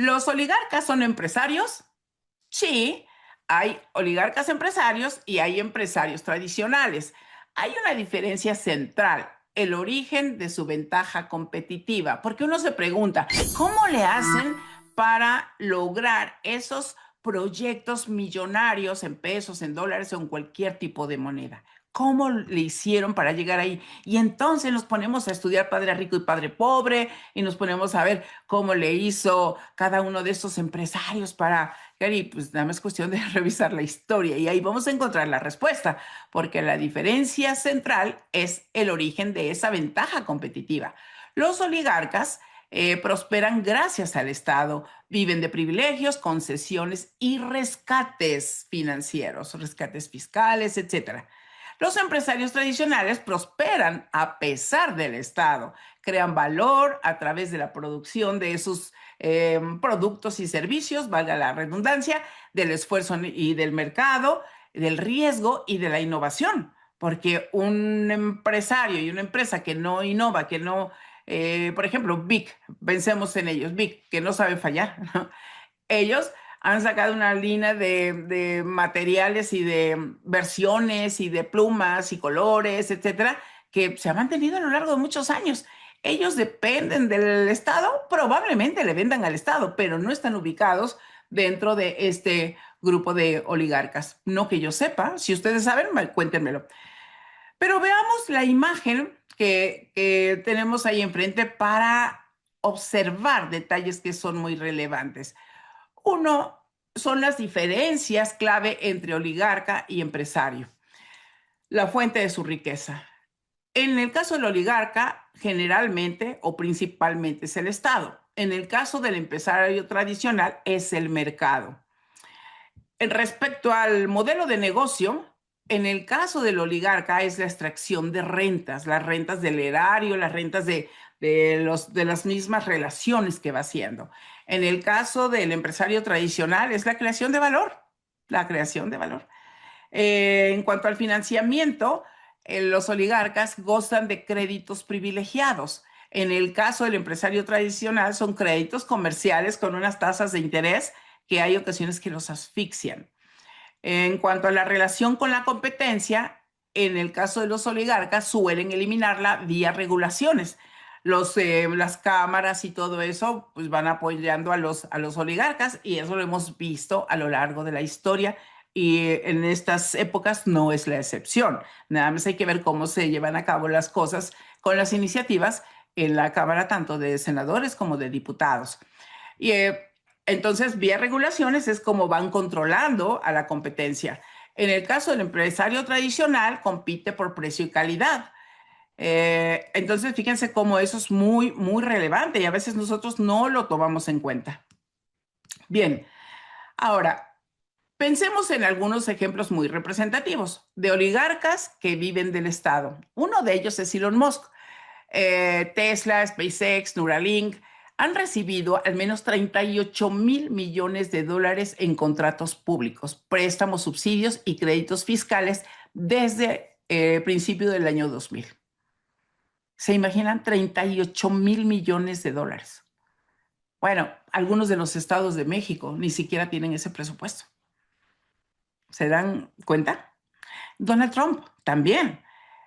¿Los oligarcas son empresarios? Sí, hay oligarcas empresarios y hay empresarios tradicionales. Hay una diferencia central, el origen de su ventaja competitiva, porque uno se pregunta, ¿cómo le hacen para lograr esos proyectos millonarios en pesos, en dólares o en cualquier tipo de moneda? ¿Cómo le hicieron para llegar ahí? Y entonces nos ponemos a estudiar Padre Rico y Padre Pobre y nos ponemos a ver cómo le hizo cada uno de estos empresarios para... Y pues nada más es cuestión de revisar la historia y ahí vamos a encontrar la respuesta, porque la diferencia central es el origen de esa ventaja competitiva. Los oligarcas prosperan gracias al Estado, viven de privilegios, concesiones y rescates financieros, rescates fiscales, etcétera. Los empresarios tradicionales prosperan a pesar del Estado, crean valor a través de la producción de esos productos y servicios, valga la redundancia, del esfuerzo y del mercado, del riesgo y de la innovación. Porque un empresario y una empresa que no innova, que no, por ejemplo, Vic, pensemos en ellos, Vic, que no sabe fallar, ¿no? Ellos han sacado una línea de materiales y de versiones y de plumas y colores, etcétera, que se ha mantenido a lo largo de muchos años. Ellos dependen del Estado, probablemente le vendan al Estado, pero no están ubicados dentro de este grupo de oligarcas. No que yo sepa, si ustedes saben, cuéntenmelo. Pero veamos la imagen que tenemos ahí enfrente para observar detalles que son muy relevantes. Uno son las diferencias clave entre oligarca y empresario, la fuente de su riqueza. En el caso del oligarca, generalmente o principalmente es el Estado. En el caso del empresario tradicional, es el mercado. Respecto al modelo de negocio, en el caso del oligarca es la extracción de rentas, las rentas del erario, las rentas de las mismas relaciones que va haciendo. En el caso del empresario tradicional es la creación de valor, la creación de valor. En cuanto al financiamiento, los oligarcas gozan de créditos privilegiados. En el caso del empresario tradicional son créditos comerciales con unas tasas de interés que hay ocasiones que los asfixian. En cuanto a la relación con la competencia, en el caso de los oligarcas suelen eliminarla vía regulaciones. Las cámaras y todo eso pues van apoyando a los oligarcas y eso lo hemos visto a lo largo de la historia y en estas épocas no es la excepción. Nada más hay que ver cómo se llevan a cabo las cosas con las iniciativas en la Cámara tanto de senadores como de diputados. Y entonces, vía regulaciones es como van controlando a la competencia. En el caso del empresario tradicional, compite por precio y calidad. Entonces, fíjense cómo eso es muy, muy relevante y a veces nosotros no lo tomamos en cuenta. Bien, ahora, pensemos en algunos ejemplos muy representativos de oligarcas que viven del Estado. Uno de ellos es Elon Musk. Tesla, SpaceX, Neuralink han recibido al menos 38 mil millones de dólares en contratos públicos, préstamos, subsidios y créditos fiscales desde el principio del año 2000. ¿Se imaginan 38 mil millones de dólares? Bueno, algunos de los estados de México ni siquiera tienen ese presupuesto. ¿Se dan cuenta? Donald Trump también.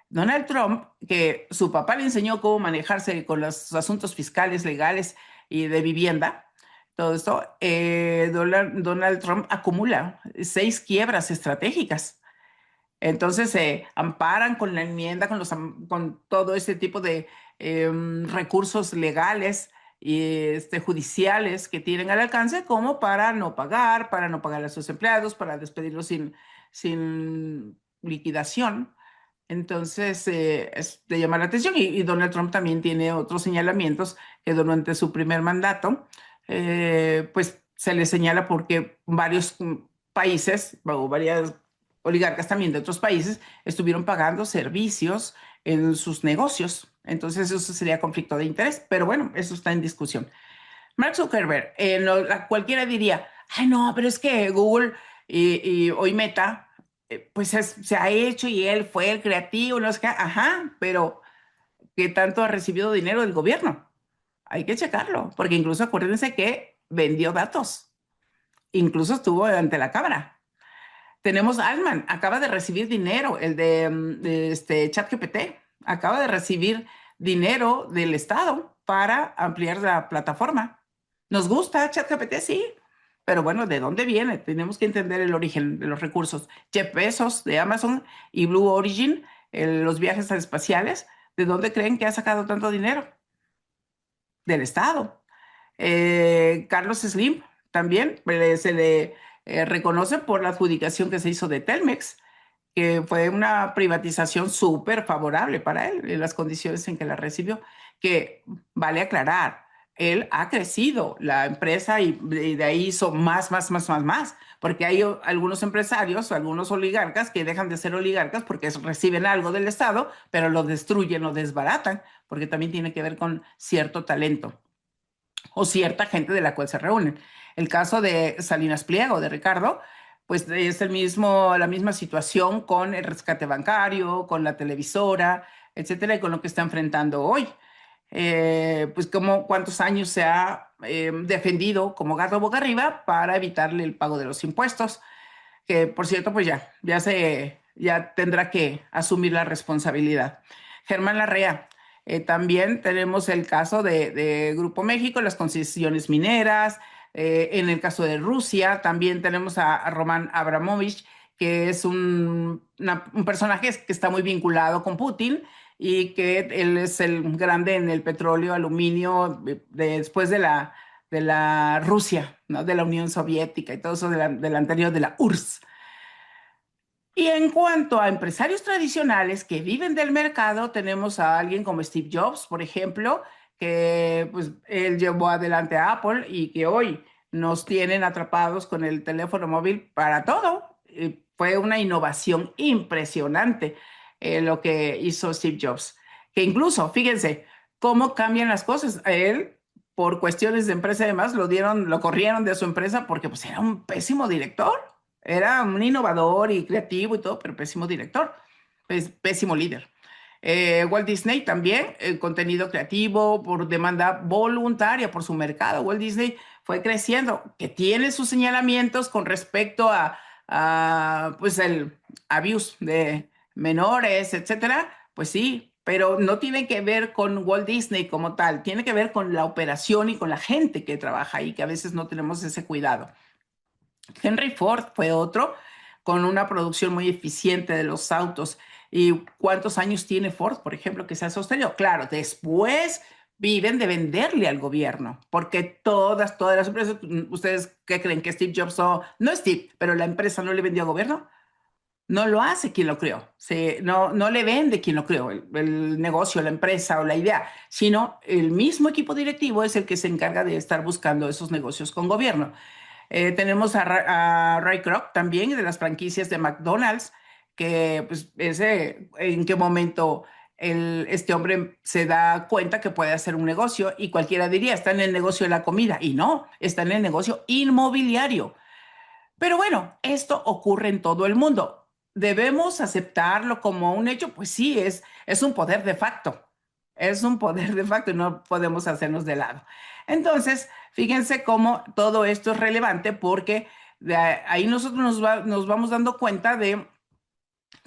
Donald Trump, que su papá le enseñó cómo manejarse con los asuntos fiscales, legales y de vivienda, todo esto, Donald Trump acumula 6 quiebras estratégicas. Entonces se amparan con la enmienda, con todo este tipo de recursos legales y judiciales que tienen al alcance como para no pagar a sus empleados, para despedirlos sin liquidación. Entonces, es de llamar la atención y Donald Trump también tiene otros señalamientos que durante su primer mandato, pues se le señala porque varios países o varias oligarcas también de otros países estuvieron pagando servicios en sus negocios. Entonces, eso sería conflicto de interés, pero bueno, eso está en discusión. Mark Zuckerberg, cualquiera diría, ay no, pero es que Google y hoy Meta, pues se ha hecho y él fue el creativo, no sé qué, ajá, pero ¿qué tanto ha recibido dinero del gobierno? Hay que checarlo, porque incluso acuérdense que vendió datos, incluso estuvo ante la cámara. Tenemos Altman, acaba de recibir dinero, el de ChatGPT, acaba de recibir dinero del Estado para ampliar la plataforma. ¿Nos gusta ChatGPT? Sí, pero bueno, ¿de dónde viene? Tenemos que entender el origen de los recursos. Jeff Bezos de Amazon y Blue Origin, los viajes espaciales, ¿de dónde creen que ha sacado tanto dinero? Del Estado. Carlos Slim también se le reconoce por la adjudicación que se hizo de Telmex, que fue una privatización súper favorable para él en las condiciones en que la recibió, que vale aclarar, él ha crecido la empresa y de ahí hizo más, porque hay algunos empresarios o algunos oligarcas que dejan de ser oligarcas porque reciben algo del Estado, pero lo destruyen o desbaratan, porque también tiene que ver con cierto talento o cierta gente de la cual se reúnen. El caso de Salinas Pliego, de Ricardo, pues es la misma situación con el rescate bancario, con la televisora, etcétera, y con lo que está enfrentando hoy. Pues como cuántos años se ha defendido como gato boca arriba para evitarle el pago de los impuestos, que por cierto, pues ya tendrá que asumir la responsabilidad. Germán Larrea, también tenemos el caso de Grupo México, las concesiones mineras. En el caso de Rusia, también tenemos a Roman Abramovich, que es un personaje que está muy vinculado con Putin y que él es el grande en el petróleo, aluminio, después de la Rusia, ¿no? De la Unión Soviética y todo eso de la anterior, de la URSS. Y en cuanto a empresarios tradicionales que viven del mercado, tenemos a alguien como Steve Jobs, por ejemplo, que pues él llevó adelante a Apple y que hoy nos tienen atrapados con el teléfono móvil para todo. Fue una innovación impresionante lo que hizo Steve Jobs, que incluso, fíjense, cómo cambian las cosas. A él, por cuestiones de empresa y demás, lo corrieron de su empresa porque pues era un pésimo director. Era un innovador y creativo y todo, pero pésimo director, pésimo líder. Walt Disney también, contenido creativo por demanda voluntaria, por su mercado. Walt Disney fue creciendo, que tiene sus señalamientos con respecto pues el abuse de menores, etcétera. Pues sí, pero no tiene que ver con Walt Disney como tal, tiene que ver con la operación y con la gente que trabaja ahí, que a veces no tenemos ese cuidado. Henry Ford fue otro con una producción muy eficiente de los autos. ¿Y cuántos años tiene Ford, por ejemplo, que se ha sostenido? Claro, después viven de venderle al gobierno, porque todas las empresas, ¿ustedes qué creen? ¿Que Steve Jobs no Steve, pero la empresa no le vendió al gobierno? No lo hace quien lo creó, no le vende quien lo creó, el negocio, la empresa o la idea, sino el mismo equipo directivo es el que se encarga de estar buscando esos negocios con gobierno. Tenemos a Ray Kroc también de las franquicias de McDonald's, que pues ese, en qué momento este hombre se da cuenta que puede hacer un negocio y cualquiera diría, está en el negocio de la comida y no, está en el negocio inmobiliario. Pero bueno, esto ocurre en todo el mundo. ¿Debemos aceptarlo como un hecho? Pues sí, es un poder de facto. Es un poder de facto y no podemos hacernos de lado. Entonces, fíjense cómo todo esto es relevante porque de ahí nosotros nos vamos dando cuenta de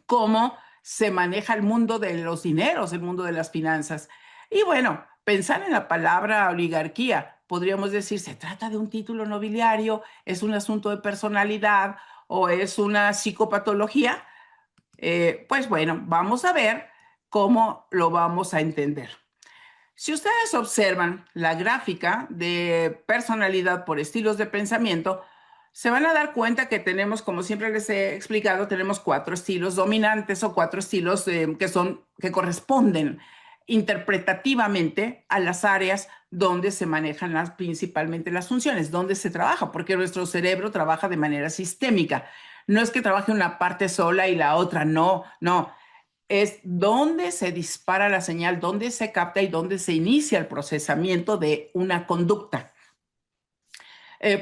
cómo se maneja el mundo de los dineros, el mundo de las finanzas. Y bueno, pensar en la palabra oligarquía, podríamos decir, ¿se trata de un título nobiliario? ¿Es un asunto de personalidad o es una psicopatología? Pues bueno, vamos a ver cómo lo vamos a entender. Si ustedes observan la gráfica de personalidad por estilos de pensamiento, se van a dar cuenta que tenemos, como siempre les he explicado, tenemos 4 estilos dominantes o 4 estilos que corresponden interpretativamente a las áreas donde se manejan principalmente las funciones, donde se trabaja, porque nuestro cerebro trabaja de manera sistémica. No es que trabaje una parte sola y la otra no, no, es donde se dispara la señal, donde se capta y donde se inicia el procesamiento de una conducta.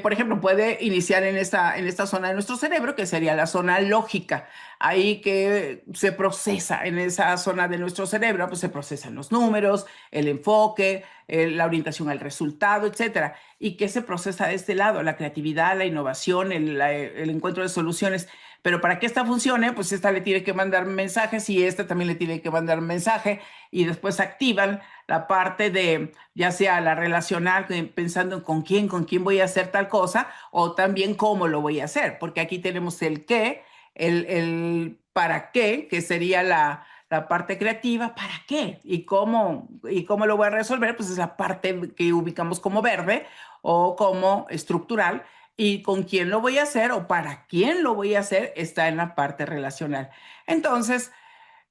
Por ejemplo, puede iniciar en esta zona de nuestro cerebro, que sería la zona lógica. Ahí que se procesa en esa zona de nuestro cerebro, pues se procesan los números, el enfoque, la orientación al resultado, etcétera. ¿Y qué se procesa de este lado? La creatividad, la innovación, el encuentro de soluciones. Pero para que esta funcione, pues esta le tiene que mandar mensajes y esta también le tiene que mandar mensaje y después activan la parte de, ya sea la relacional, pensando en con quién voy a hacer tal cosa, o también cómo lo voy a hacer, porque aquí tenemos el qué, el para qué, que sería la parte creativa, ¿para qué? Y cómo lo voy a resolver, pues es la parte que ubicamos como verde o como estructural, y con quién lo voy a hacer o para quién lo voy a hacer está en la parte relacional. Entonces,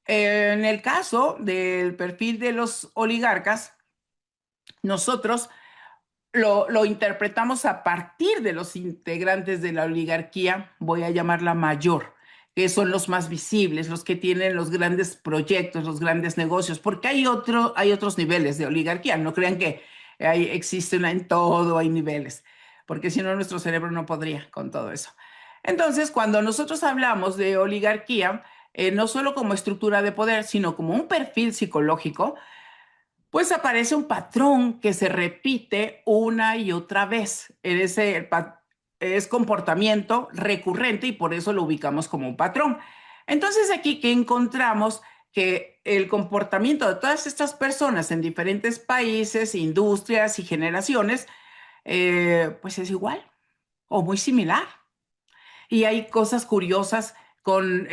en el caso del perfil de los oligarcas, nosotros lo interpretamos a partir de los integrantes de la oligarquía, voy a llamarla mayor, que son los más visibles, los que tienen los grandes proyectos, los grandes negocios, porque hay otros niveles de oligarquía, no crean que existe una en todo, hay niveles, porque si no nuestro cerebro no podría con todo eso. Entonces, cuando nosotros hablamos de oligarquía, no solo como estructura de poder, sino como un perfil psicológico, pues aparece un patrón que se repite una y otra vez. Es comportamiento recurrente y por eso lo ubicamos como un patrón. Entonces aquí que encontramos que el comportamiento de todas estas personas en diferentes países, industrias y generaciones, pues es igual o muy similar. Y hay cosas curiosas con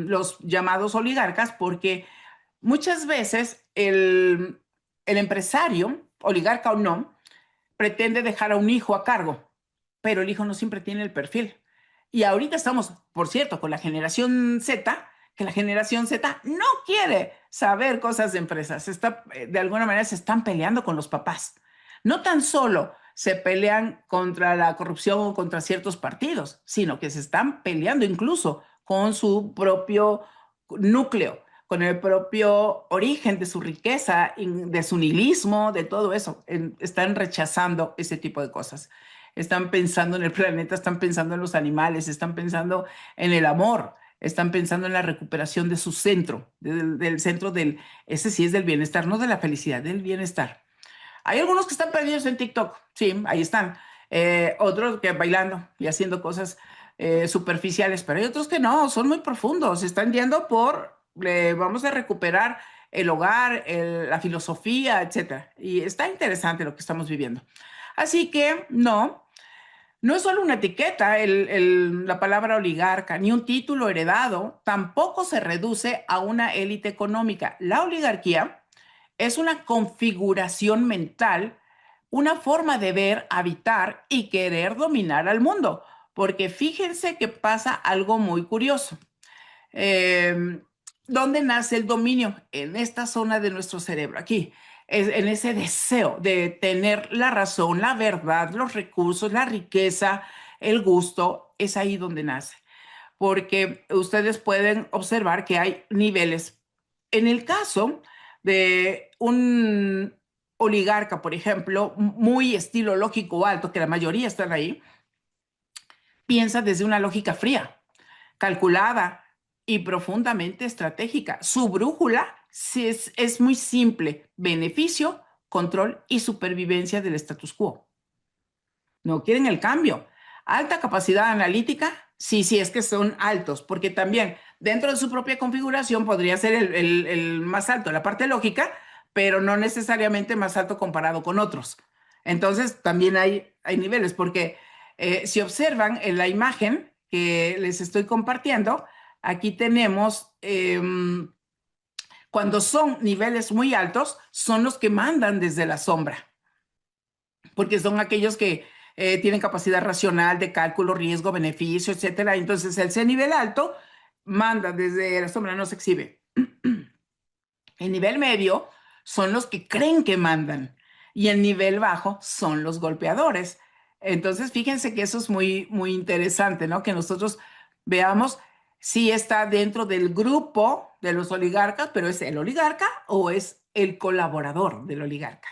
los llamados oligarcas porque muchas veces el empresario, oligarca o no, pretende dejar a un hijo a cargo, pero el hijo no siempre tiene el perfil. Y ahorita estamos, por cierto, con la generación Z, que la generación Z no quiere saber cosas de empresas. De alguna manera se están peleando con los papás. No tan solo se pelean contra la corrupción o contra ciertos partidos, sino que se están peleando incluso con su propio núcleo, con el propio origen de su riqueza, de su nihilismo, de todo eso. Están rechazando ese tipo de cosas. Están pensando en el planeta, están pensando en los animales, están pensando en el amor, están pensando en la recuperación de su centro, del centro ese sí es del bienestar, no de la felicidad, del bienestar. Hay algunos que están perdidos en TikTok, sí, ahí están. Otros que bailando y haciendo cosas superficiales, pero hay otros que no, son muy profundos, están yendo vamos a recuperar el hogar, la filosofía, etcétera. Y está interesante lo que estamos viviendo. Así que no es solo una etiqueta la palabra oligarca, ni un título heredado, tampoco se reduce a una élite económica. La oligarquía es una configuración mental, una forma de ver, habitar y querer dominar al mundo, porque fíjense que pasa algo muy curioso. Eh, ¿Dónde nace el dominio? En esta zona de nuestro cerebro, aquí, en ese deseo de tener la razón, la verdad, los recursos, la riqueza, el gusto, es ahí donde nace. Porque ustedes pueden observar que hay niveles. En el caso de un oligarca, por ejemplo, muy estilo lógico alto, que la mayoría están ahí, piensa desde una lógica fría, calculada y profundamente estratégica. Su brújula sí es muy simple: beneficio, control y supervivencia del status quo. No quieren el cambio. Alta capacidad analítica, sí, sí, es que son altos, porque también dentro de su propia configuración podría ser el más alto, la parte lógica, pero no necesariamente más alto comparado con otros. Entonces, también hay niveles, porque si observan en la imagen que les estoy compartiendo, aquí tenemos, cuando son niveles muy altos, son los que mandan desde la sombra, porque son aquellos que tienen capacidad racional de cálculo, riesgo, beneficio, etcétera. Entonces, el C nivel alto manda desde la sombra, no se exhibe. El nivel medio son los que creen que mandan y el nivel bajo son los golpeadores. Entonces, fíjense que eso es muy, muy interesante, ¿no? Que nosotros veamos si está dentro del grupo de los oligarcas, pero ¿es el oligarca o es el colaborador del oligarca?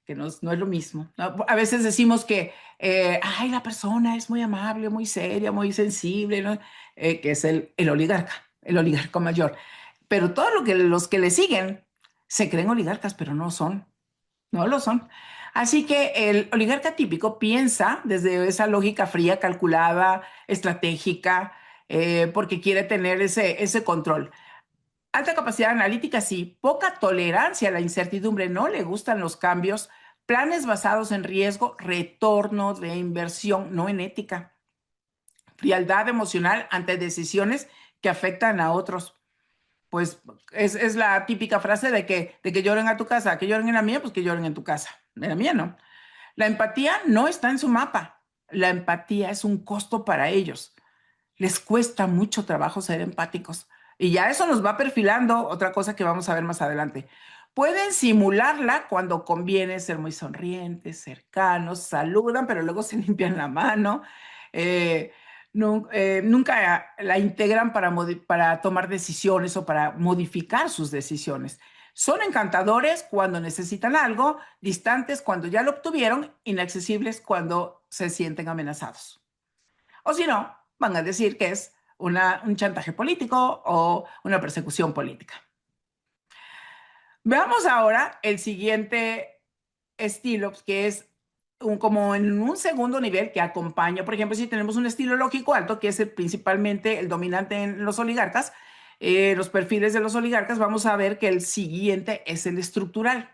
que no es lo mismo, ¿no? A veces decimos que, ay, la persona es muy amable, muy seria, muy sensible, ¿no? Que es el oligarca mayor. Pero todos los que le siguen se creen oligarcas, pero no son. No lo son. Así que el oligarca típico piensa desde esa lógica fría, calculada, estratégica, porque quiere tener ese control. Alta capacidad analítica, sí. Poca tolerancia a la incertidumbre. No le gustan los cambios. Planes basados en riesgo, retorno de inversión, no en ética. Frialdad emocional ante decisiones que afectan a otros. Pues es la típica frase de que lloren a tu casa, que lloren en la mía, pues que lloren en tu casa. En la mía no. La empatía no está en su mapa. La empatía es un costo para ellos. Les cuesta mucho trabajo ser empáticos. Y ya eso nos va perfilando otra cosa que vamos a ver más adelante. Pueden simularla cuando conviene ser muy sonrientes, cercanos, saludan, pero luego se limpian la mano. Eh, nunca la integran para tomar decisiones o para modificar sus decisiones. Son encantadores cuando necesitan algo, distantes cuando ya lo obtuvieron, inaccesibles cuando se sienten amenazados. O si no, van a decir que es un chantaje político o una persecución política. Veamos ahora el siguiente estilo, que es como en un segundo nivel que acompaña. Por ejemplo, si tenemos un estilo lógico alto, que es principalmente el dominante en los oligarcas, los perfiles de los oligarcas, vamos a ver que el siguiente es el estructural.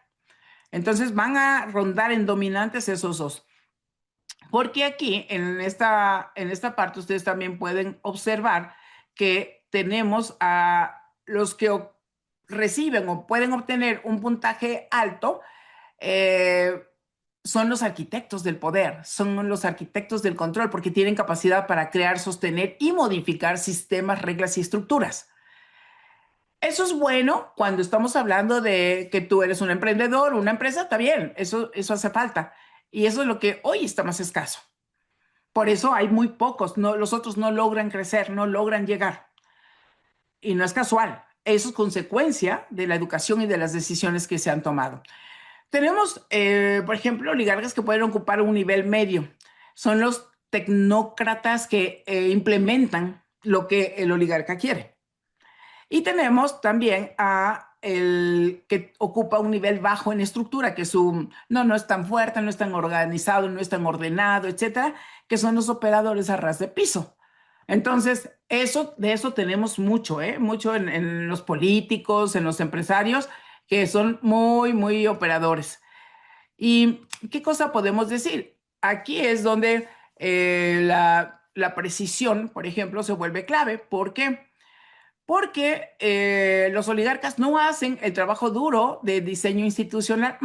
Entonces van a rondar en dominantes esos dos. Porque aquí, en esta parte, ustedes también pueden observar que tenemos a los que reciben o pueden obtener un puntaje alto, eh, son los arquitectos del poder, son los arquitectos del control, porque tienen capacidad para crear, sostener y modificar sistemas, reglas y estructuras. Eso es bueno cuando estamos hablando de que tú eres un emprendedor, una empresa, está bien, eso hace falta. Y eso es lo que hoy está más escaso. Por eso hay muy pocos, no, los otros no logran crecer, no logran llegar. Y no es casual, eso es consecuencia de la educación y de las decisiones que se han tomado. Tenemos, por ejemplo, oligarcas que pueden ocupar un nivel medio. Son los tecnócratas que implementan lo que el oligarca quiere. Y tenemos también a el que ocupa un nivel bajo en estructura, que no es tan fuerte, no es tan organizado, no es tan ordenado, etcétera, que son los operadores a ras de piso. Entonces, de eso tenemos mucho, ¿eh? Mucho en los políticos, en los empresarios, que son muy, muy operadores. ¿Y qué cosa podemos decir? Aquí es donde la precisión, por ejemplo, se vuelve clave. ¿Por qué? Porque los oligarcas no hacen el trabajo duro de diseño institucional.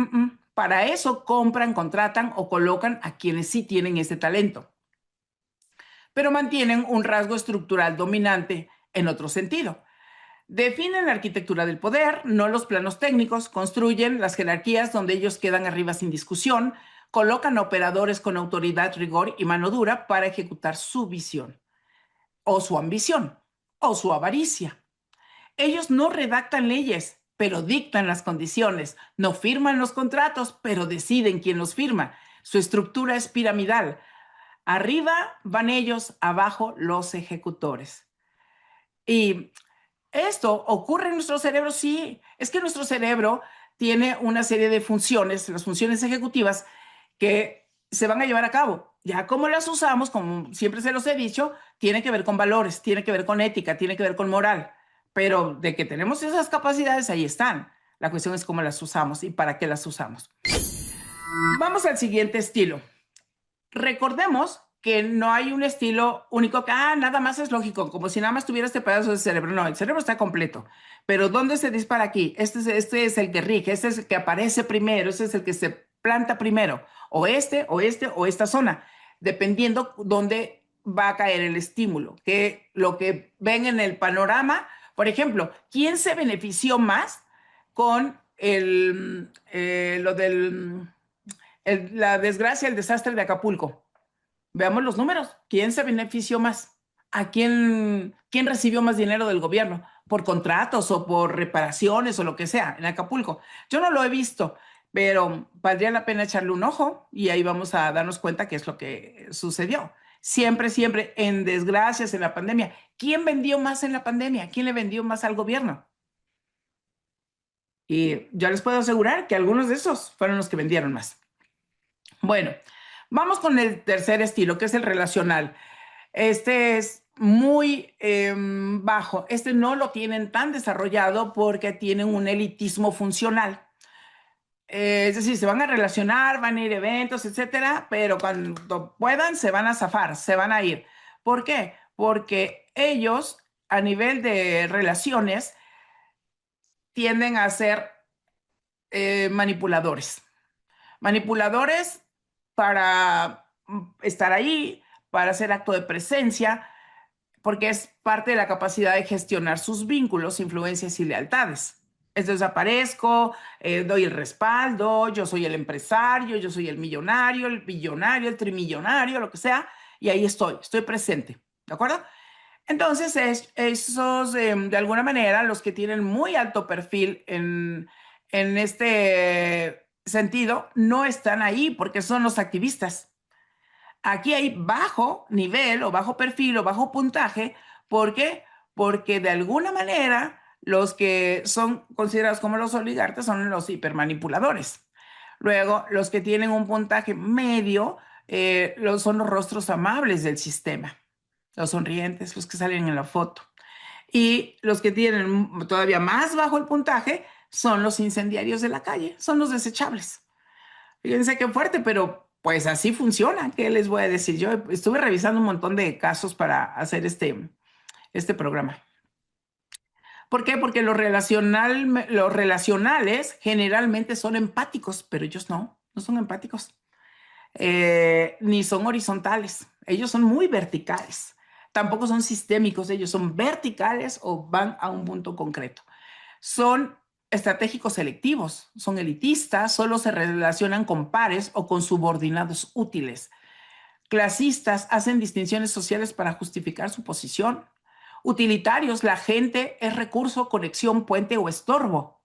Para eso compran, contratan o colocan a quienes sí tienen ese talento, pero mantienen un rasgo estructural dominante en otro sentido. Definen la arquitectura del poder, no los planos técnicos, construyen las jerarquías donde ellos quedan arriba sin discusión, colocan operadores con autoridad, rigor y mano dura para ejecutar su visión, o su ambición, o su avaricia. Ellos no redactan leyes, pero dictan las condiciones. No firman los contratos, pero deciden quién los firma. Su estructura es piramidal. Arriba van ellos, abajo los ejecutores. Y esto ocurre en nuestro cerebro, sí. Es que nuestro cerebro tiene una serie de funciones, las funciones ejecutivas, que se van a llevar a cabo. Ya cómo las usamos, como siempre se los he dicho, tiene que ver con valores, tiene que ver con ética, tiene que ver con moral. Pero de que tenemos esas capacidades, ahí están. La cuestión es cómo las usamos y para qué las usamos. Vamos al siguiente estilo. Recordemos que no hay un estilo único que, nada más es lógico, como si nada más tuviera este pedazo de cerebro. No, el cerebro está completo. Pero ¿dónde se dispara aquí? Este es el que rige, este es el que aparece primero, este es el que se planta primero. O o esta zona, dependiendo dónde va a caer el estímulo. Que lo que ven en el panorama, por ejemplo, ¿quién se benefició más con lo del la desgracia, el desastre de Acapulco? Veamos los números. ¿Quién se benefició más? ¿Quién recibió más dinero del gobierno? ¿Por contratos o por reparaciones o lo que sea en Acapulco? Yo no lo he visto, pero valdría la pena echarle un ojo y ahí vamos a darnos cuenta qué es lo que sucedió. Siempre, siempre en desgracias en la pandemia. ¿Quién vendió más en la pandemia? ¿Quién le vendió más al gobierno? Y yo les puedo asegurar que algunos de esos fueron los que vendieron más. Bueno, vamos con el tercer estilo, que es el relacional. Este es muy bajo. Este no lo tienen tan desarrollado porque tienen un elitismo funcional. Es decir, se van a relacionar, van a ir a eventos, etcétera, pero cuando puedan se van a zafar, se van a ir. ¿Por qué? Porque ellos, a nivel de relaciones, tienden a ser manipuladores. Manipuladores para estar ahí, para hacer acto de presencia, porque es parte de la capacidad de gestionar sus vínculos, influencias y lealtades. Entonces aparezco, doy el respaldo, yo soy el empresario, yo soy el millonario, el billonario, el trimillonario, lo que sea, y ahí estoy presente, ¿de acuerdo? Entonces, esos, de alguna manera, los que tienen muy alto perfil en este sentido, no están ahí porque son los activistas. Aquí hay bajo nivel o bajo perfil o bajo puntaje. ¿Por qué? Porque de alguna manera los que son considerados como los oligarcas son los hipermanipuladores. Luego, los que tienen un puntaje medio son los rostros amables del sistema, los sonrientes, los que salen en la foto. Y los que tienen todavía más bajo el puntaje son los incendiarios de la calle, son los desechables. Fíjense qué fuerte, pero pues así funciona. ¿Qué les voy a decir? Yo estuve revisando un montón de casos para hacer este programa. ¿Por qué? Porque los relacionales generalmente son empáticos, pero ellos no son empáticos, ni son horizontales. Ellos son muy verticales. Tampoco son sistémicos, ellos son verticales o van a un punto concreto. Son estratégicos selectivos, son elitistas, solo se relacionan con pares o con subordinados útiles. Clasistas, hacen distinciones sociales para justificar su posición. Utilitarios, la gente es recurso, conexión, puente o estorbo.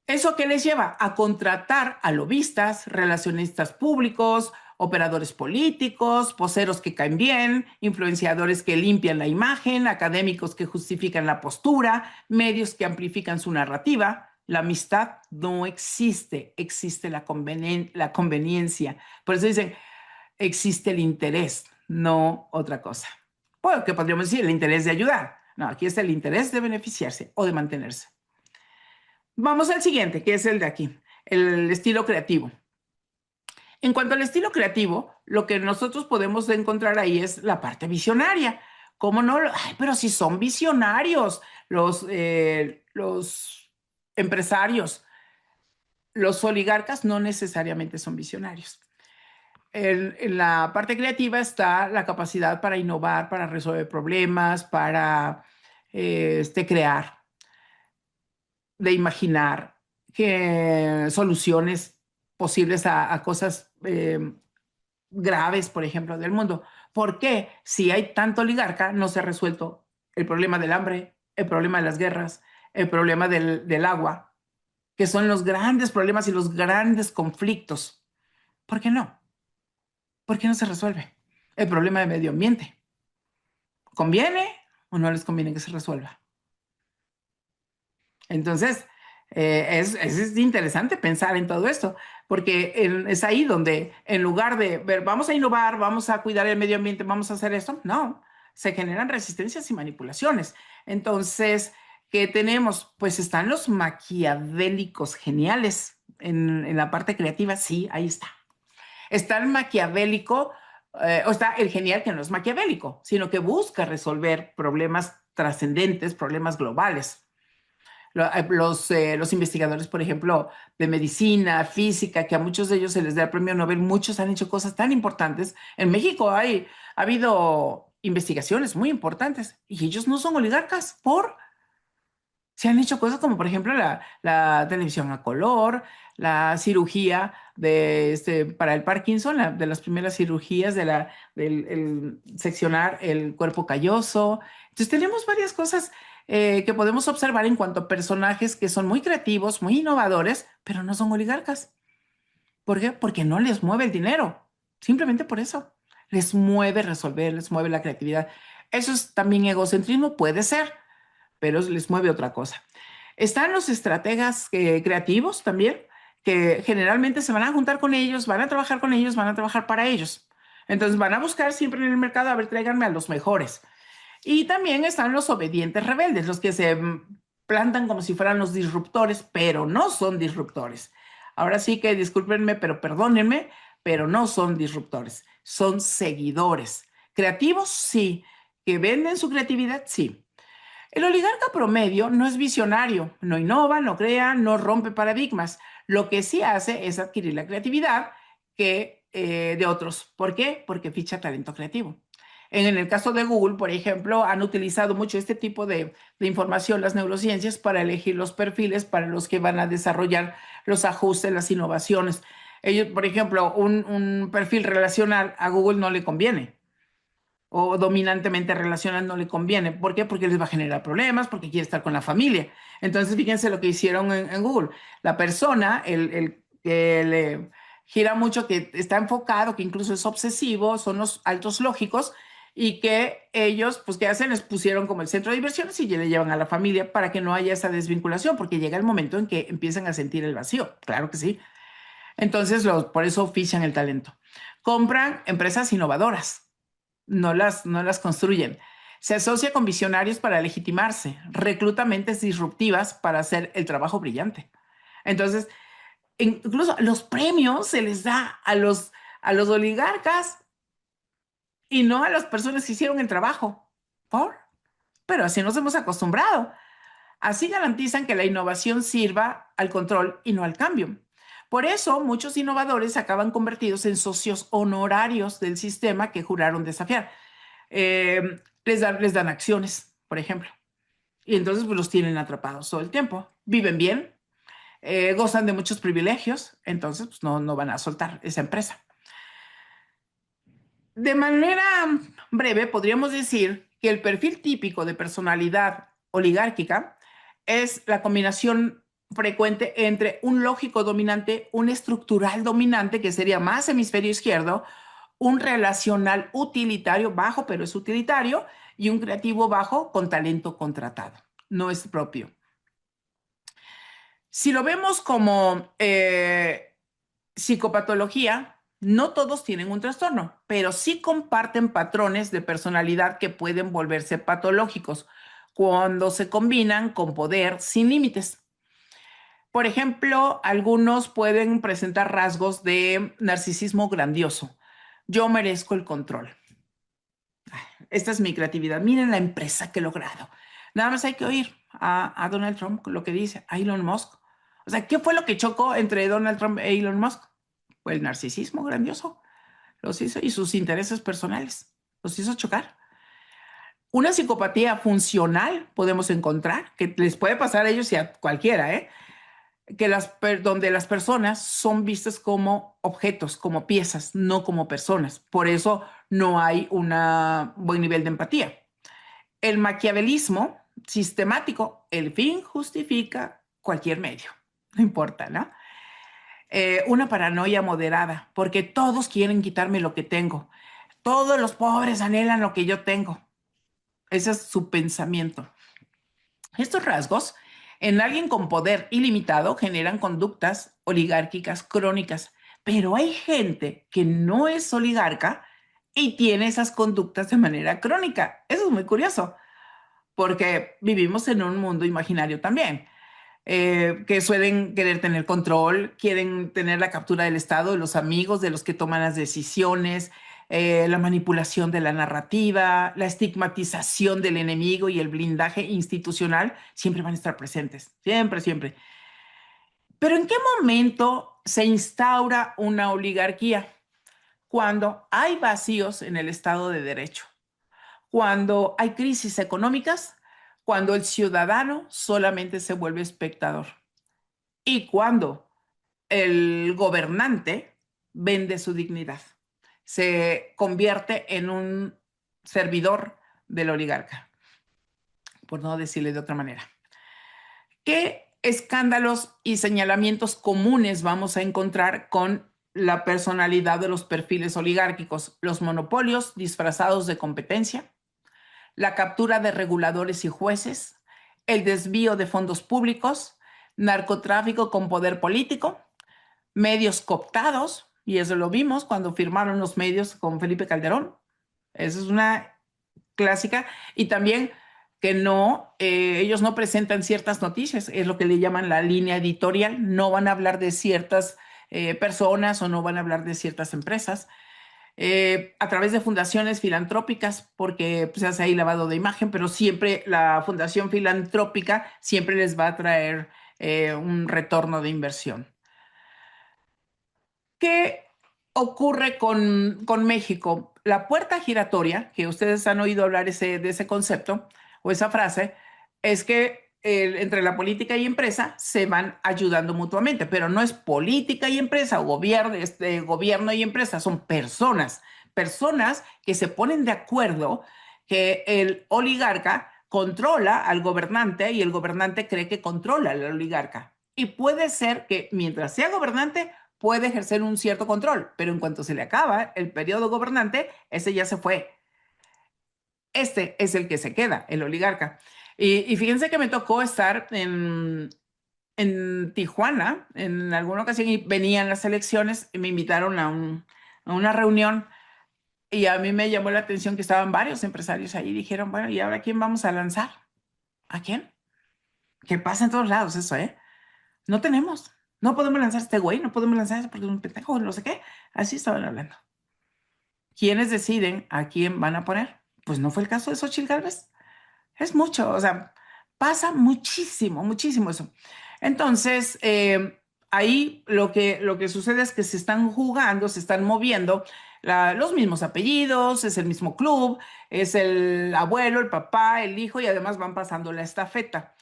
¿Eso qué les lleva? A contratar a lobistas, relacionistas públicos, operadores políticos, voceros que caen bien, influenciadores que limpian la imagen, académicos que justifican la postura, medios que amplifican su narrativa. La amistad no existe, existe la conveniencia. Por eso dicen, existe el interés, no otra cosa. Bueno, que podríamos decir el interés de ayudar. No, aquí está el interés de beneficiarse o de mantenerse. Vamos al siguiente, que es el de aquí, el estilo creativo. En cuanto al estilo creativo, lo que nosotros podemos encontrar ahí es la parte visionaria. ¿Cómo no? Ay, pero si son visionarios los empresarios, los oligarcas no necesariamente son visionarios. En la parte creativa está la capacidad para innovar, para resolver problemas, para crear, de imaginar soluciones posibles a cosas graves, por ejemplo, del mundo. ¿Por qué? Si hay tanto oligarca, no se ha resuelto el problema del hambre, el problema de las guerras, el problema del agua, que son los grandes problemas y los grandes conflictos. ¿Por qué no? ¿Por qué no se resuelve? El problema del medio ambiente. ¿Conviene o no les conviene que se resuelva? Entonces, es interesante pensar en todo esto, porque es ahí donde en lugar de ver, vamos a innovar, vamos a cuidar el medio ambiente, vamos a hacer esto, no, se generan resistencias y manipulaciones. Entonces, ¿qué tenemos? Pues están los maquiavélicos geniales en la parte creativa, sí, ahí está. Está el maquiavélico, o está el genial que no es maquiavélico, sino que busca resolver problemas trascendentes, problemas globales. Los investigadores, por ejemplo, de medicina, física, que a muchos de ellos se les da el premio Nobel, muchos han hecho cosas tan importantes. En México ha habido investigaciones muy importantes y ellos no son oligarcas se han hecho cosas como, por ejemplo, la televisión a color, la cirugía para el Parkinson, de las primeras cirugías del seccionar el cuerpo calloso. Entonces, tenemos varias cosas que podemos observar en cuanto a personajes que son muy creativos, muy innovadores, pero no son oligarcas. ¿Por qué? Porque no les mueve el dinero. Simplemente por eso. Les mueve resolver, les mueve la creatividad. Eso es también egocentrismo, puede ser, pero les mueve otra cosa. Están los estrategas creativos también, que generalmente se van a juntar con ellos, van a trabajar con ellos, van a trabajar para ellos. Entonces van a buscar siempre en el mercado, a ver, tráiganme a los mejores. Y también están los obedientes rebeldes, los que se plantan como si fueran los disruptores, pero no son disruptores. Ahora sí que discúlpenme, pero perdónenme, pero no son disruptores, son seguidores. Creativos, sí. Que venden su creatividad, sí. El oligarca promedio no es visionario, no innova, no crea, no rompe paradigmas. Lo que sí hace es adquirir la creatividad de otros. ¿Por qué? Porque ficha talento creativo. En el caso de Google, por ejemplo, han utilizado mucho este tipo de información, las neurociencias, para elegir los perfiles para los que van a desarrollar los ajustes, las innovaciones. Ellos, por ejemplo, un perfil relacional a Google no le conviene o dominantemente relacional no le conviene. ¿Por qué? Porque les va a generar problemas, porque quiere estar con la familia. Entonces, fíjense lo que hicieron en Google. La persona, el que le gira mucho, que está enfocado, que incluso es obsesivo, son los altos lógicos, y que ellos, pues, ¿qué hacen? Les pusieron como el centro de diversiones y ya le llevan a la familia para que no haya esa desvinculación, porque llega el momento en que empiezan a sentir el vacío. Claro que sí. Entonces, por eso fichan el talento. Compran empresas innovadoras, no las construyen. Se asocia con visionarios para legitimarse, recluta mentes disruptivas para hacer el trabajo brillante. Entonces, incluso los premios se les da a los oligarcas y no a las personas que hicieron el trabajo. ¿Por? Pero así nos hemos acostumbrado. Así garantizan que la innovación sirva al control y no al cambio. Por eso, muchos innovadores acaban convertidos en socios honorarios del sistema que juraron desafiar. Les dan acciones, por ejemplo. Y entonces pues, los tienen atrapados todo el tiempo. Viven bien, gozan de muchos privilegios, entonces pues, no van a soltar esa empresa. De manera breve, podríamos decir que el perfil típico de personalidad oligárquica es la combinación frecuente entre un lógico dominante, un estructural dominante, que sería más hemisferio izquierdo, un relacional utilitario bajo, pero es utilitario, y un creativo bajo con talento contratado, no es propio. Si lo vemos como psicopatología, no todos tienen un trastorno, pero sí comparten patrones de personalidad que pueden volverse patológicos cuando se combinan con poder sin límites. Por ejemplo, algunos pueden presentar rasgos de narcisismo grandioso. Yo merezco el control. Esta es mi creatividad. Miren la empresa que he logrado. Nada más hay que oír a Donald Trump lo que dice, a Elon Musk. O sea, ¿qué fue lo que chocó entre Donald Trump e Elon Musk? Fue el narcisismo grandioso. Los hizo y sus intereses personales. Los hizo chocar. Una psicopatía funcional podemos encontrar, que les puede pasar a ellos y a cualquiera, donde las personas son vistas como objetos, como piezas, no como personas. Por eso no hay un buen nivel de empatía. El maquiavelismo sistemático, el fin justifica cualquier medio, no importa, ¿no? Una paranoia moderada, porque todos quieren quitarme lo que tengo. Todos los pobres anhelan lo que yo tengo. Ese es su pensamiento. Estos rasgos en alguien con poder ilimitado generan conductas oligárquicas crónicas, pero hay gente que no es oligarca y tiene esas conductas de manera crónica. Eso es muy curioso, porque vivimos en un mundo imaginario también, que suelen querer tener control, quieren tener la captura del Estado, de los amigos, de los que toman las decisiones, la manipulación de la narrativa, la estigmatización del enemigo y el blindaje institucional siempre van a estar presentes, siempre, siempre. Pero ¿en qué momento se instaura una oligarquía? Cuando hay vacíos en el Estado de Derecho, cuando hay crisis económicas, cuando el ciudadano solamente se vuelve espectador y cuando el gobernante vende su dignidad, se convierte en un servidor del oligarca. por no decirle de otra manera. ¿Qué escándalos y señalamientos comunes vamos a encontrar con la personalidad de los perfiles oligárquicos? Los monopolios disfrazados de competencia, la captura de reguladores y jueces, el desvío de fondos públicos, narcotráfico con poder político, medios cooptados, y eso lo vimos cuando firmaron los medios con Felipe Calderón. Esa es una clásica. Y también que no, ellos no presentan ciertas noticias, es lo que le llaman la línea editorial, no van a hablar de ciertas personas o no van a hablar de ciertas empresas. A través de fundaciones filantrópicas, porque pues, se hace ahí lavado de imagen, pero siempre la fundación filantrópica siempre les va a traer un retorno de inversión. ¿Qué ocurre con México? La puerta giratoria, que ustedes han oído hablar de ese concepto o esa frase, es que entre la política y empresa se van ayudando mutuamente, pero no es política y empresa o gobierno y empresa, son personas, personas que se ponen de acuerdo que el oligarca controla al gobernante y el gobernante cree que controla al oligarca. Y puede ser que mientras sea gobernante puede ejercer un cierto control, pero en cuanto se le acaba el periodo gobernante, ese ya se fue. Este es el que se queda, el oligarca. Y fíjense que me tocó estar en Tijuana en alguna ocasión y venían las elecciones y me invitaron a una reunión y a mí me llamó la atención que estaban varios empresarios ahí y dijeron, bueno, ¿y ahora quién vamos a lanzar? ¿A quién? Que pasa en todos lados eso, ¿eh? No tenemos. No podemos lanzar a este güey, no podemos lanzar a este porque es un pendejo, no sé qué. Así estaban hablando. ¿Quiénes deciden a quién van a poner? Pues no fue el caso de Xochitl Gálvez. Es mucho, o sea, pasa muchísimo, muchísimo eso. Entonces, ahí lo que sucede es que se están jugando, se están moviendo los mismos apellidos, es el mismo club, es el abuelo, el papá, el hijo y además van pasando la estafeta.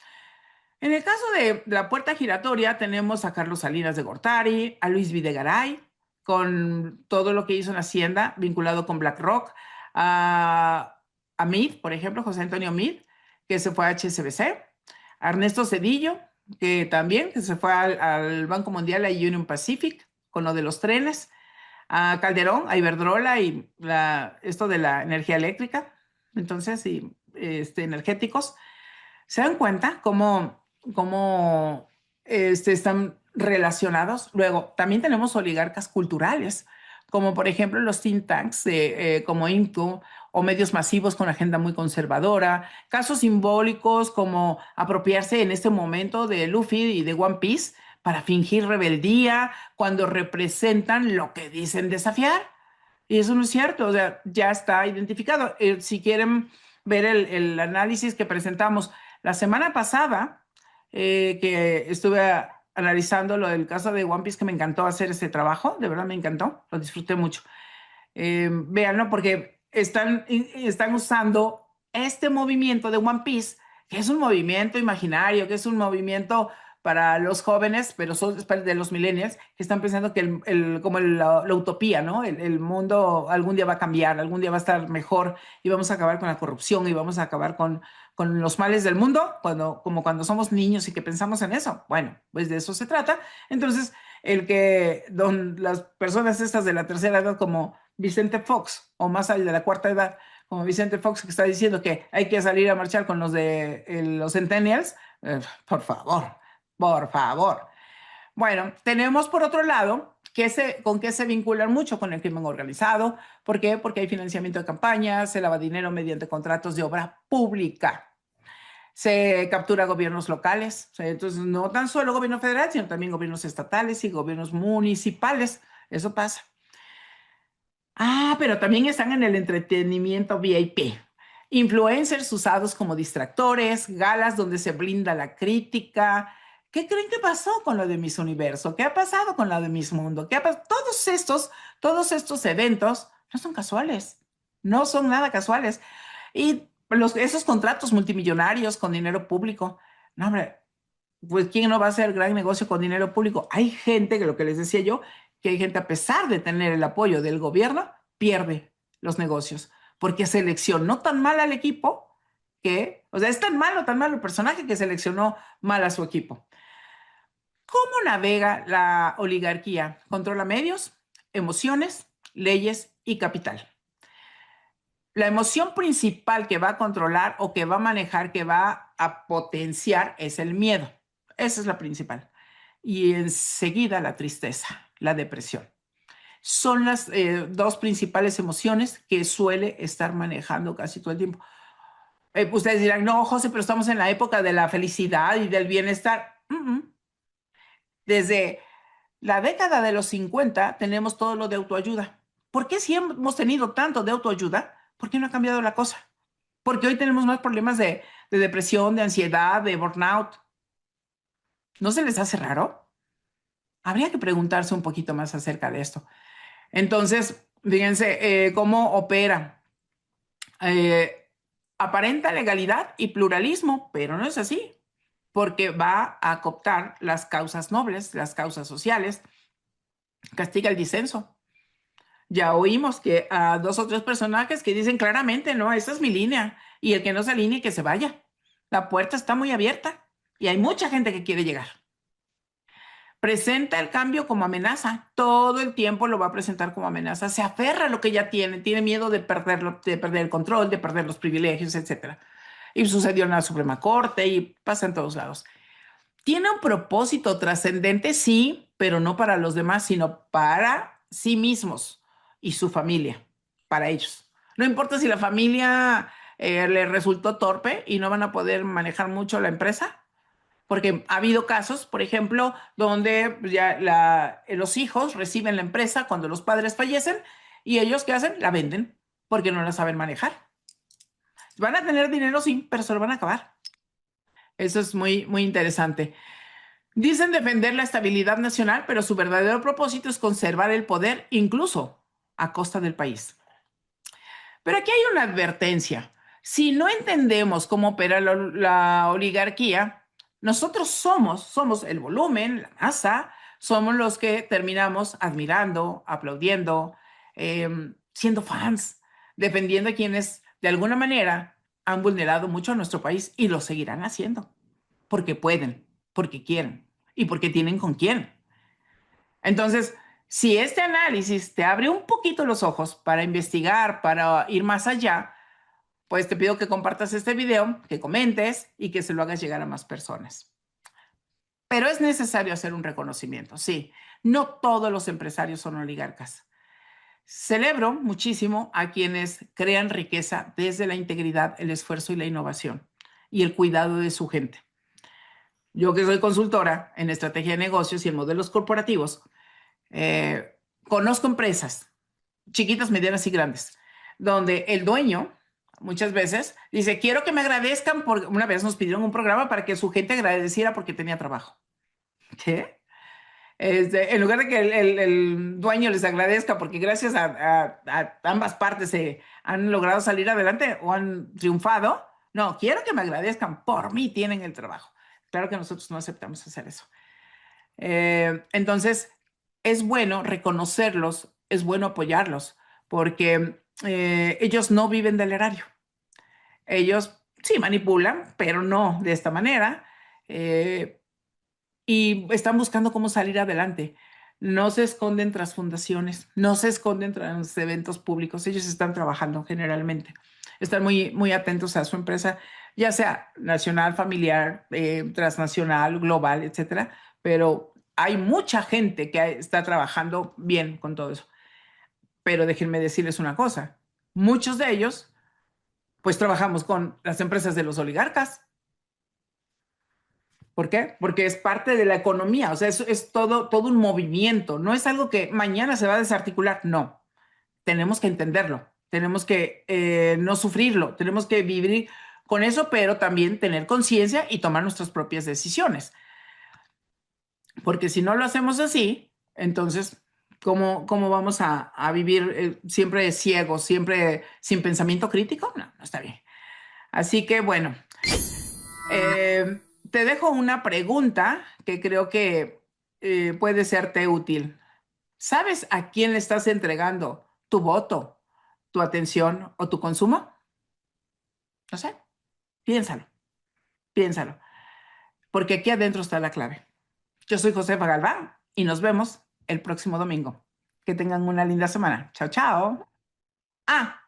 En el caso de la puerta giratoria tenemos a Carlos Salinas de Gortari, a Luis Videgaray, con todo lo que hizo en Hacienda vinculado con BlackRock, a Meade, por ejemplo, José Antonio Meade, que se fue a HSBC, a Ernesto Zedillo, que también que se fue al Banco Mundial, a Union Pacific, con lo de los trenes, a Calderón, a Iberdrola y esto de la energía eléctrica, entonces, y energéticos. ¿Se dan cuenta cómo están relacionados? Luego, también tenemos oligarcas culturales, como por ejemplo los think tanks como INCO o medios masivos con agenda muy conservadora, casos simbólicos como apropiarse en este momento de Luffy y de One Piece para fingir rebeldía cuando representan lo que dicen desafiar. Y eso no es cierto, o sea, ya está identificado. Si quieren ver el análisis que presentamos la semana pasada, que estuve analizando lo del caso de One Piece, que me encantó hacer ese trabajo, de verdad me encantó, lo disfruté mucho. Véanlo porque están usando este movimiento de One Piece, que es un movimiento imaginario, que es un movimiento para los jóvenes, pero son de los millennials, que están pensando que como la utopía, ¿no? El mundo algún día va a cambiar, algún día va a estar mejor y vamos a acabar con la corrupción y vamos a acabar con los males del mundo, como cuando somos niños y que pensamos en eso. Bueno, pues de eso se trata. Entonces, las personas estas de la tercera edad, como Vicente Fox, o más allá de la cuarta edad, como Vicente Fox, que está diciendo que hay que salir a marchar con los de los Centennials, por favor, por favor. Bueno, tenemos por otro lado con qué se vinculan mucho con el crimen organizado. ¿Por qué? Porque hay financiamiento de campañas, se lava dinero mediante contratos de obra pública. Se captura gobiernos locales, entonces no tan solo gobierno federal, sino también gobiernos estatales y gobiernos municipales. Eso pasa. Pero también están en el entretenimiento VIP. Influencers usados como distractores, galas donde se blinda la crítica. ¿Qué creen que pasó con lo de Miss Universo? ¿Qué ha pasado con lo de Miss Mundo? Todos estos eventos no son casuales, no son nada casuales. Y esos contratos multimillonarios con dinero público, no, hombre, pues ¿quién no va a hacer gran negocio con dinero público? Hay gente, que lo que les decía yo, que hay gente a pesar de tener el apoyo del gobierno, pierde los negocios, porque seleccionó tan mal al equipo que, o sea, es tan malo el personaje que seleccionó mal a su equipo. ¿Cómo navega la oligarquía? Controla medios, emociones, leyes y capital. La emoción principal que va a controlar o que va a manejar, que va a potenciar, es el miedo. Esa es la principal. Y enseguida la tristeza, la depresión. Son las dos principales emociones que suele estar manejando casi todo el tiempo. Ustedes dirán, no, José, pero estamos en la época de la felicidad y del bienestar. Desde la década de los 50 tenemos todo lo de autoayuda. ¿Por qué si hemos tenido tanto de autoayuda? ¿Por qué no ha cambiado la cosa? Porque hoy tenemos más problemas de depresión, de ansiedad, de burnout. ¿No se les hace raro? Habría que preguntarse un poquito más acerca de esto. Entonces, fíjense cómo opera. Eh, Aparenta legalidad y pluralismo, pero no es así, porque va a cooptar las causas nobles, las causas sociales, castiga el disenso. Ya oímos que a dos o tres personajes que dicen claramente, no, esa es mi línea, y el que no se alinee, que se vaya. La puerta está muy abierta y hay mucha gente que quiere llegar. Presenta el cambio como amenaza, todo el tiempo lo va a presentar como amenaza, se aferra a lo que ya tiene miedo de perderlo, de perder el control, de perder los privilegios, etcétera. Y sucedió en la Suprema Corte y pasa en todos lados. Tiene un propósito trascendente, sí, pero no para los demás, sino para sí mismos y su familia, para ellos. No importa si la familia le resultó torpe y no van a poder manejar mucho la empresa, porque ha habido casos, por ejemplo, donde ya los hijos reciben la empresa cuando los padres fallecen y ellos, ¿qué hacen? La venden porque no la saben manejar. Van a tener dinero, sí, pero se lo van a acabar. Eso es muy, muy interesante. Dicen defender la estabilidad nacional, pero su verdadero propósito es conservar el poder, incluso a costa del país. Pero aquí hay una advertencia. Si no entendemos cómo opera la oligarquía, nosotros somos el volumen, la masa, somos los que terminamos admirando, aplaudiendo, siendo fans, defendiendo a quienes de alguna manera han vulnerado mucho a nuestro país y lo seguirán haciendo, porque pueden, porque quieren y porque tienen con quién. Entonces, si este análisis te abre un poquito los ojos para investigar, para ir más allá, pues te pido que compartas este video, que comentes y que se lo hagas llegar a más personas. Pero es necesario hacer un reconocimiento, sí. No todos los empresarios son oligarcas. Celebro muchísimo a quienes crean riqueza desde la integridad, el esfuerzo y la innovación y el cuidado de su gente. Yo que soy consultora en estrategia de negocios y en modelos corporativos, conozco empresas chiquitas, medianas y grandes, donde el dueño muchas veces dice, quiero que me agradezcan, porque una vez nos pidieron un programa para que su gente agradeciera porque tenía trabajo. ¿Qué? En lugar de que el dueño les agradezca porque gracias a ambas partes se han logrado salir adelante o han triunfado, no, quiero que me agradezcan, por mí tienen el trabajo. Claro que nosotros no aceptamos hacer eso. Entonces, es bueno reconocerlos, es bueno apoyarlos, porque ellos no viven del erario. Ellos sí manipulan, pero no de esta manera. eh, y están buscando cómo salir adelante. No se esconden tras fundaciones, no se esconden tras eventos públicos. Ellos están trabajando generalmente. Están muy, muy atentos a su empresa, ya sea nacional, familiar, transnacional, global, etcétera. Pero hay mucha gente que está trabajando bien con todo eso. Pero déjenme decirles una cosa. Muchos de ellos, pues trabajamos con las empresas de los oligarcas. ¿Por qué? Porque es parte de la economía, o sea, es todo un movimiento, no es algo que mañana se va a desarticular, no, tenemos que entenderlo, tenemos que no sufrirlo, tenemos que vivir con eso, pero también tener conciencia y tomar nuestras propias decisiones, porque si no lo hacemos así, entonces, ¿cómo vamos a vivir siempre ciegos, siempre sin pensamiento crítico? No, no está bien. Así que bueno. Te dejo una pregunta que creo que puede serte útil. ¿Sabes a quién le estás entregando tu voto, tu atención o tu consumo? No sé. Piénsalo, piénsalo, porque aquí adentro está la clave. Yo soy Josefa Galván y nos vemos el próximo domingo. Que tengan una linda semana. Chao, chao. Ah,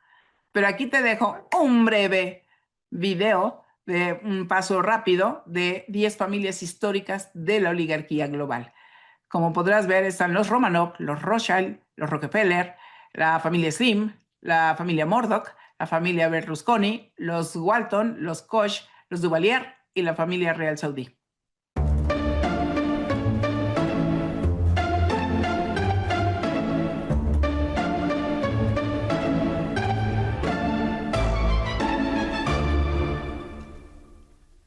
pero aquí te dejo un breve video de un paso rápido de 10 familias históricas de la oligarquía global. Como podrás ver, están los Romanov, los Rothschild, los Rockefeller, la familia Slim, la familia Murdoch, la familia Berlusconi, los Walton, los Koch, los Duvalier y la familia Real Saudí.